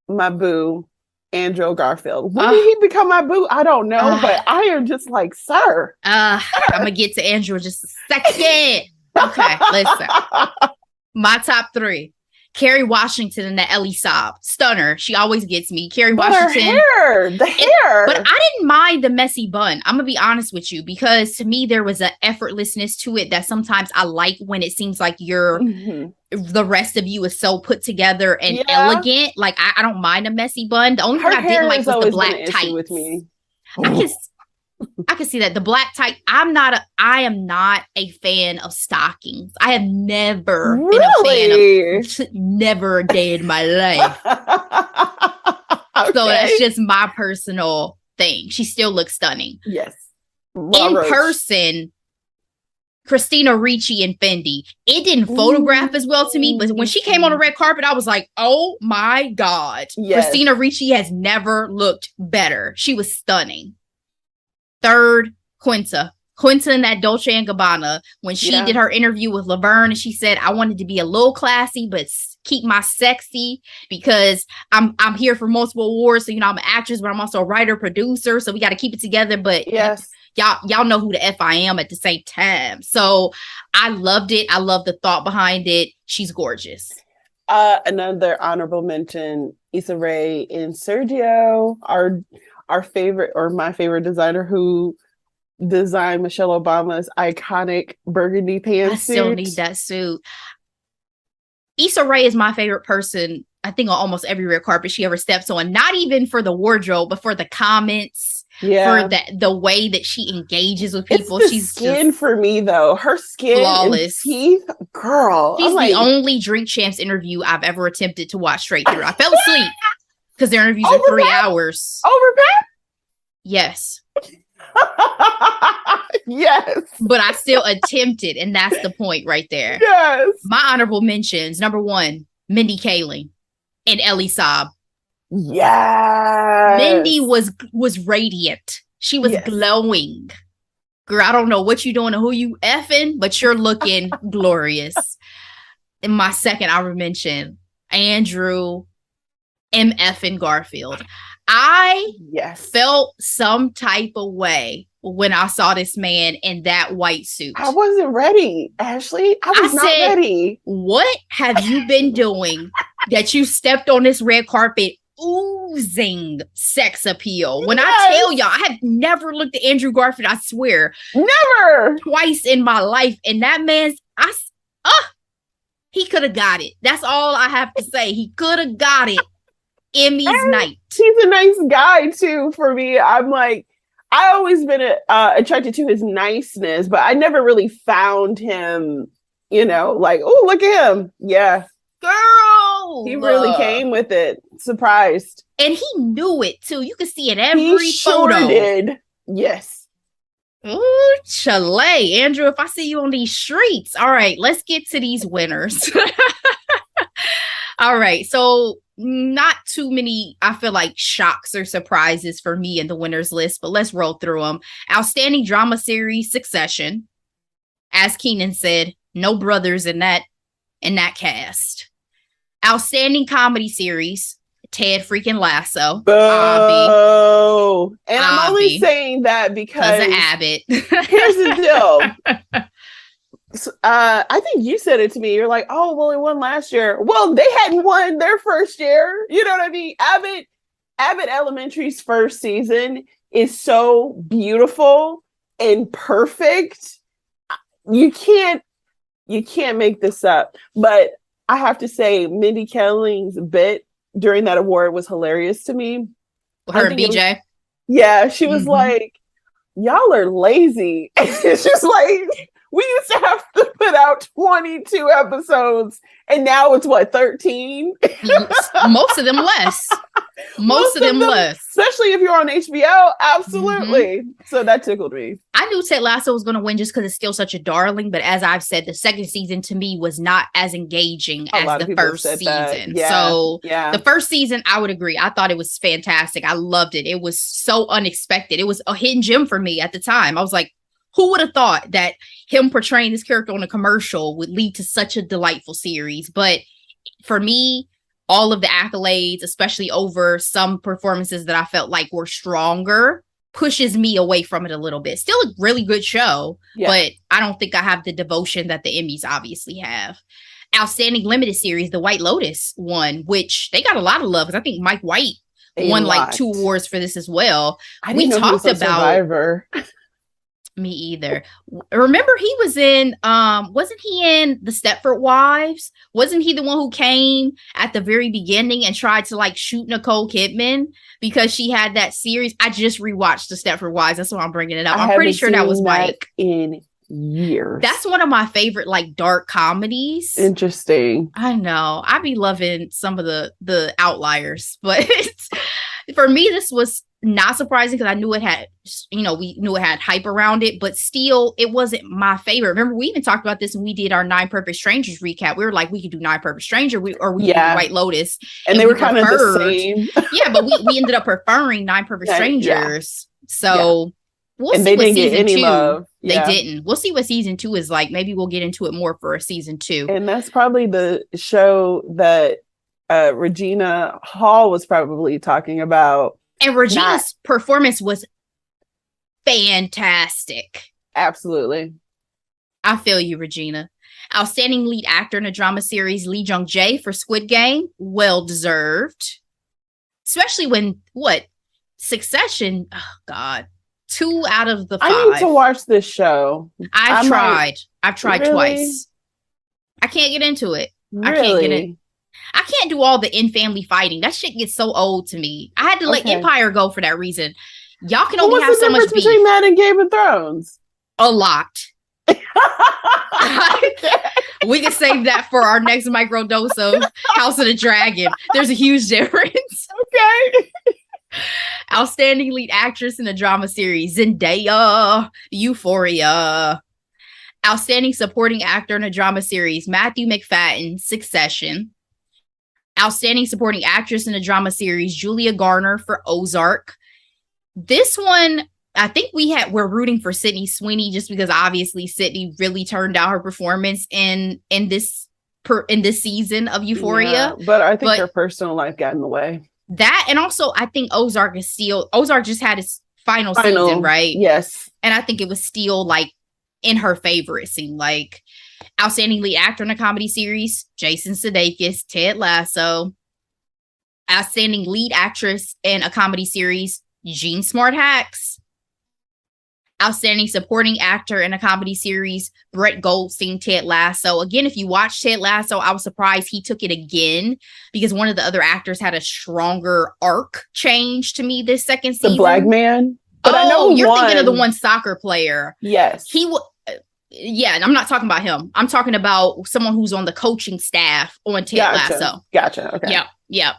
My boo, Andrew Garfield. When did he become my boo? I don't know, but I am just like, sir. I'm going to get to Andrew in just a second. Okay, listen. My top 3. Kerry Washington and the Ellie Saab. Stunner. She always gets me. Kerry Washington. The hair. But I didn't mind the messy bun. I'm going to be honest with you, because to me, there was an effortlessness to it that sometimes I like when it seems like the rest of you is so put together and elegant. Like, I don't mind a messy bun. The only thing I didn't like was the black tights. With me. I can see that. The black tight. I am not a fan of stockings. I have never been a fan of, never a day in my life. Okay. So that's just my personal thing. She still looks stunning. Yes. In person, Christina Ricci and Fendi. It didn't photograph as well to me, but when she came on the red carpet, I was like, oh my God. Yes. Christina Ricci has never looked better. She was stunning. Third, Quinta in that Dolce & Gabbana, when she did her interview with Laverne, and she said, I wanted to be a little classy, but keep my sexy, because I'm here for multiple awards. So, you know, I'm an actress, but I'm also a writer, producer. So we got to keep it together. But yes, y'all know who the F I am at the same time. So I loved it. I love the thought behind it. She's gorgeous. Another honorable mention, Issa Rae and Sergio, our favorite, or my favorite designer, who designed Michelle Obama's iconic burgundy pantsuit. I still need that suit. Issa Rae is my favorite person, I think, on almost every red carpet she ever steps on. Not even for the wardrobe, but for the comments, for the way that she engages with people. She's skin for me, though. Her skin, flawless, and teeth, girl. She's the only Drink Champs interview I've ever attempted to watch straight through. I fell asleep because their interviews are 3 hours. Over Pat? Yes. Yes, but I still attempted, and that's the point right there. Yes. My honorable mentions: number 1, Mindy Kaling and Ellie Saab. Yes, Mindy was radiant. She was glowing. Girl, I don't know what you doing or who you effing, but you're looking glorious. And my second honorable mention: Andrew M.F. Garfield. I felt some type of way when I saw this man in that white suit. I wasn't ready, Ashley. I was not ready. What have you been doing that you stepped on this red carpet oozing sex appeal? When I tell y'all, I have never looked at Andrew Garfield, I swear. Never. Twice in my life. And that man's, he could have got it. That's all I have to say. He could have got it. Emmy's night. He's a nice guy too. For me, I'm like, I always been attracted to his niceness, but I never really found him, you know, like, oh, look at him. Yeah, girl, he really came with it. Surprised, and he knew it too. You could see it every photo. Sure did. Yes. Ooh, Chalet, Andrew. If I see you on these streets, all right, let's get to these winners. All right, so not too many, I feel like, shocks or surprises for me in the winners list, but let's roll through them. Outstanding drama series, Succession. As Keenan said, no brothers in that cast. Outstanding comedy series, Ted freaking Lasso. Oh, and I'm only saying that because of Abbott. Here's the deal. I think you said it to me. You're like, oh, well, it won last year. Well, they hadn't won their first year. You know what I mean? Abbott Elementary's first season is so beautiful and perfect. You can't make this up. But I have to say, Mindy Kaling's bit during that award was hilarious to me. Her and BJ. She was like, y'all are lazy. It's just like, we used to have to put out 22 episodes, and now it's what, 13? Most of them less. Most of them less. Especially if you're on HBO. Absolutely. So that tickled me. I knew Ted Lasso was going to win just because it's still such a darling. But as I've said, the second season to me was not as engaging as the first season. The first season, I would agree. I thought it was fantastic. I loved it. It was so unexpected. It was a hidden gem for me at the time. I was like, who would have thought that him portraying this character on a commercial would lead to such a delightful series? But for me, all of the accolades, especially over some performances that I felt like were stronger, pushes me away from it a little bit. Still a really good show, but I don't think I have the devotion that the Emmys obviously have. Outstanding limited series, The White Lotus won, which they got a lot of love because I think Mike White won like 2 awards for this as well. I didn't know he was a Survivor. Me either. Remember, he was in, wasn't he in The Stepford Wives? Wasn't he the one who came at the very beginning and tried to like shoot Nicole Kidman because she had that series? I just rewatched The Stepford Wives. That's why I'm bringing it up. I'm pretty sure that was Mike. In years. That's one of my favorite like dark comedies. Interesting. I know. I be loving some of the outliers, but for me, this was not surprising because I knew it had, we knew it had hype around it, but still, it wasn't my favorite. Remember, we even talked about this when we did our 9 Perfect Strangers recap. We were like, we could do 9 Perfect Stranger, we could do White Lotus. And they were kind of the same. Yeah, but we ended up preferring 9 Perfect Strangers. Yeah. So we'll see they what didn't season get any 2. love. They didn't. We'll see what season 2 is like. Maybe we'll get into it more for a season 2. And that's probably the show that Regina Hall was probably talking about. And Regina's performance was fantastic. Absolutely. I feel you, Regina. Outstanding lead actor in a drama series, Lee Jung-jae for Squid Game. Well deserved. Especially when, Succession, oh God, 2 out of the 5. I need to watch this show. I've tried really? Twice. I can't get into it. Really? I can't get it. I can't do all the in-family fighting. That shit gets so old to me. I had to let Empire go for that reason. Y'all can only have so much beef. Between that and Game of Thrones? A lot. We can save that for our next microdose of House of the Dragon. There's a huge difference. Okay. Outstanding lead actress in a drama series, Zendaya, Euphoria. Outstanding supporting actor in a drama series, Matthew McFadden, Succession. Outstanding supporting actress in a drama series, Julia Garner for Ozark. This one, I think we're rooting for Sydney Sweeney just because obviously Sydney really turned out her performance in this season of Euphoria. Yeah, but I think her personal life got in the way. That, and also I think Ozark just had its final season, right? Yes. And I think it was still like in her favor, it seemed like. Outstanding lead actor in a comedy series, Jason Sudeikis, Ted Lasso. Outstanding lead actress in a comedy series, Jean Smart Hacks. Outstanding supporting actor in a comedy series, Brett Goldstein, Ted Lasso. Again, if you watch Ted Lasso, I was surprised he took it again because one of the other actors had a stronger arc change to me this second season. The black man? But I know you're thinking of the one soccer player. Yes. Yeah, and I'm not talking about him. I'm talking about someone who's on the coaching staff on Ted Lasso. Gotcha. Okay. Yep.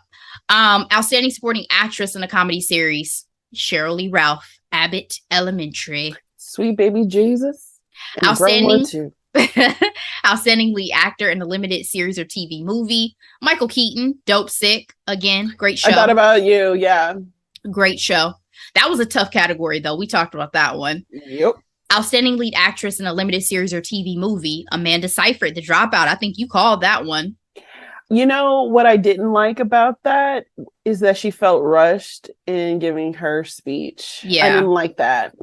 Outstanding supporting actress in a comedy series, Sheryl Lee Ralph, Abbott Elementary. Sweet baby Jesus. Outstanding lead actor in a limited series or TV movie, Michael Keaton, Dope Sick. Again, great show. I thought about you. Yeah. Great show. That was a tough category, though. We talked about that one. Yep. Outstanding lead actress in a limited series or TV movie, Amanda Seyfried, The Dropout. I think you called that one. You know what I didn't like about that is that she felt rushed in giving her speech. Yeah. I didn't like that.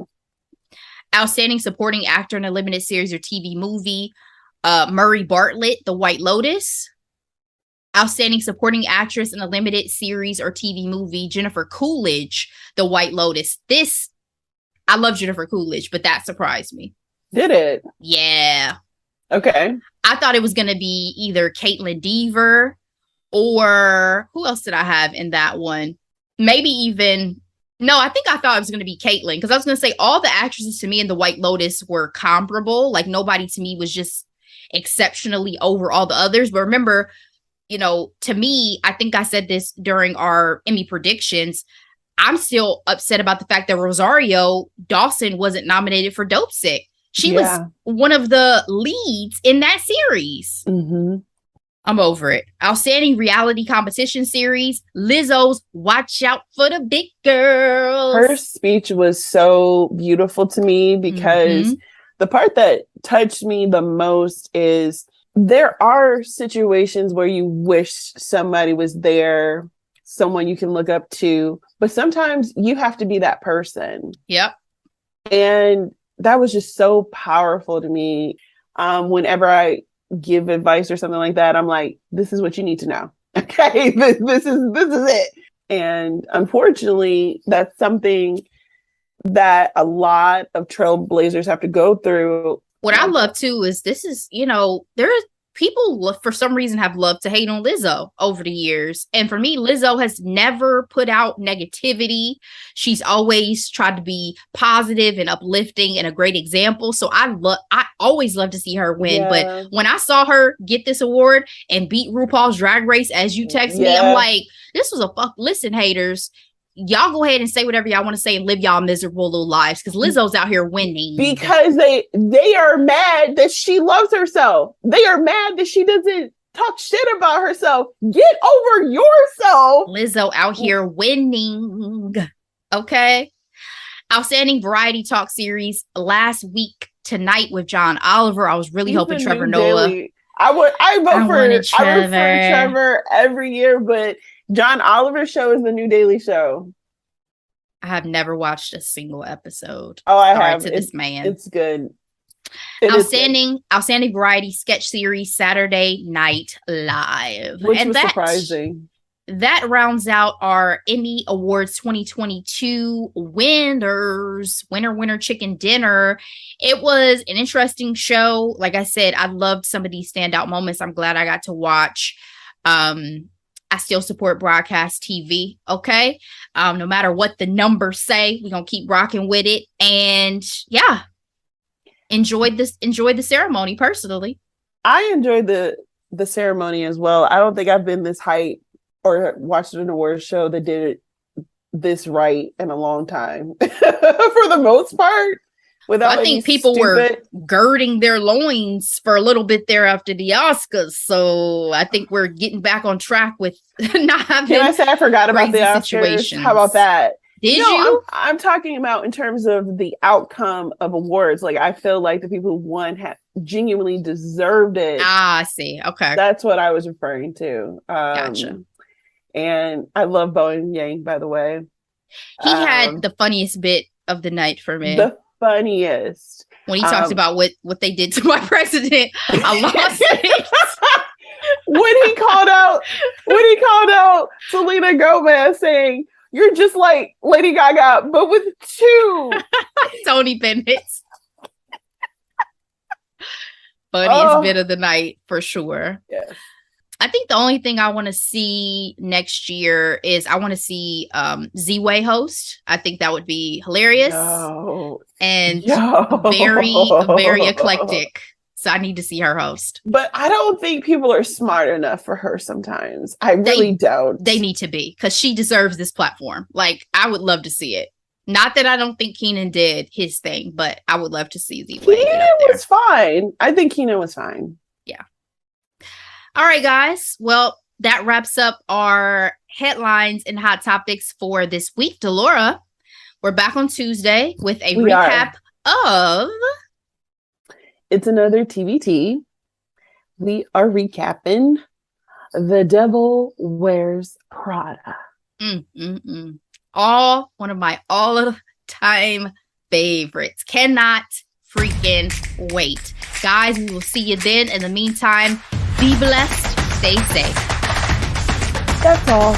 Outstanding supporting actor in a limited series or TV movie, Murray Bartlett, The White Lotus. Outstanding supporting actress in a limited series or TV movie, Jennifer Coolidge, The White Lotus. I love Jennifer Coolidge, but that surprised me. Did it? Yeah. Okay. I thought it was going to be either Caitlin Dever or who else did I have in that one? Maybe even, no, I thought it was going to be Caitlin because I was going to say all the actresses to me in The White Lotus were comparable. Like nobody to me was just exceptionally over all the others. But remember, to me, I think I said this during our Emmy predictions. I'm still upset about the fact that Rosario Dawson wasn't nominated for Dope Sick. She was one of the leads in that series. Mm-hmm. I'm over it. Outstanding reality competition series, Lizzo's Watch Out for the Big Girls. Her speech was so beautiful to me because the part that touched me the most is there are situations where you wish somebody was there, someone you can look up to, but sometimes you have to be that person. Yep. And that was just so powerful to me. Whenever I give advice or something like that, I'm like, this is what you need to know. Okay, this is it. And unfortunately, that's something that a lot of trailblazers have to go through. What I love too is there are people for some reason have loved to hate on Lizzo over the years. And for me, Lizzo has never put out negativity. She's always tried to be positive and uplifting and a great example. So I always love to see her win. Yeah. But when I saw her get this award and beat RuPaul's Drag Race, as you text me, I'm like, this was listen, haters. y'all go ahead and say whatever y'all want to say and live y'all miserable little lives, because Lizzo's out here winning. Because they are mad that she loves herself. They are mad that she doesn't talk shit about herself. Get over yourself. Lizzo out here winning. Okay. Outstanding variety talk series last week tonight with John Oliver. I was really hoping Trevor Noah. I vote for Trevor every year, but John Oliver's show is the new Daily Show. I have never watched a single episode. Oh, I have. To this man. It's good. Outstanding variety sketch series Saturday Night Live, which was surprising. That rounds out our Emmy Awards 2022 winners. Winner Chicken Dinner. It was an interesting show. Like I said, I loved some of these standout moments. I'm glad I got to watch. I still support broadcast TV. Okay. No matter what the numbers say, we're going to keep rocking with it. And yeah, enjoyed the ceremony personally. I enjoyed the ceremony as well. I don't think I've been this hyped or watched an awards show that did it this right in a long time. For the most part. I think people were girding their loins for a little bit there after the Oscars. So I think we're getting back on track with not having. Can I say I forgot about the Oscars? Situations. How about that? Did you? I'm talking about in terms of the outcome of awards. Like, I feel like the people who won genuinely deserved it. I see. Okay. That's what I was referring to. Gotcha. And I love Bowen Yang, by the way. He had the funniest bit of the night for me. The funniest. When he talks about what they did to my president. I lost it. when he called out Selena Gomez saying, "You're just like Lady Gaga, but with two." Tony Bennett. Funniest bit of the night for sure. Yes. I think the only thing I want to see next year is I want to see Z-Way host. I think that would be hilarious and very eclectic. So I need to see her host. But I don't think people are smart enough for her sometimes. I really don't. They need to be, because she deserves this platform. Like, I would love to see it. Not that I don't think Keenan did his thing, but I would love to see Z-Way. Keenan was fine. I think Keenan was fine. Yeah. All right, guys. Well, that wraps up our headlines and hot topics for this week. Delora, we're back on Tuesday with a recap of... It's another TBT. We are recapping The Devil Wears Prada. One of my all-time favorites. Cannot freaking wait. Guys, we will see you then. In the meantime, be blessed. Stay safe. That's all.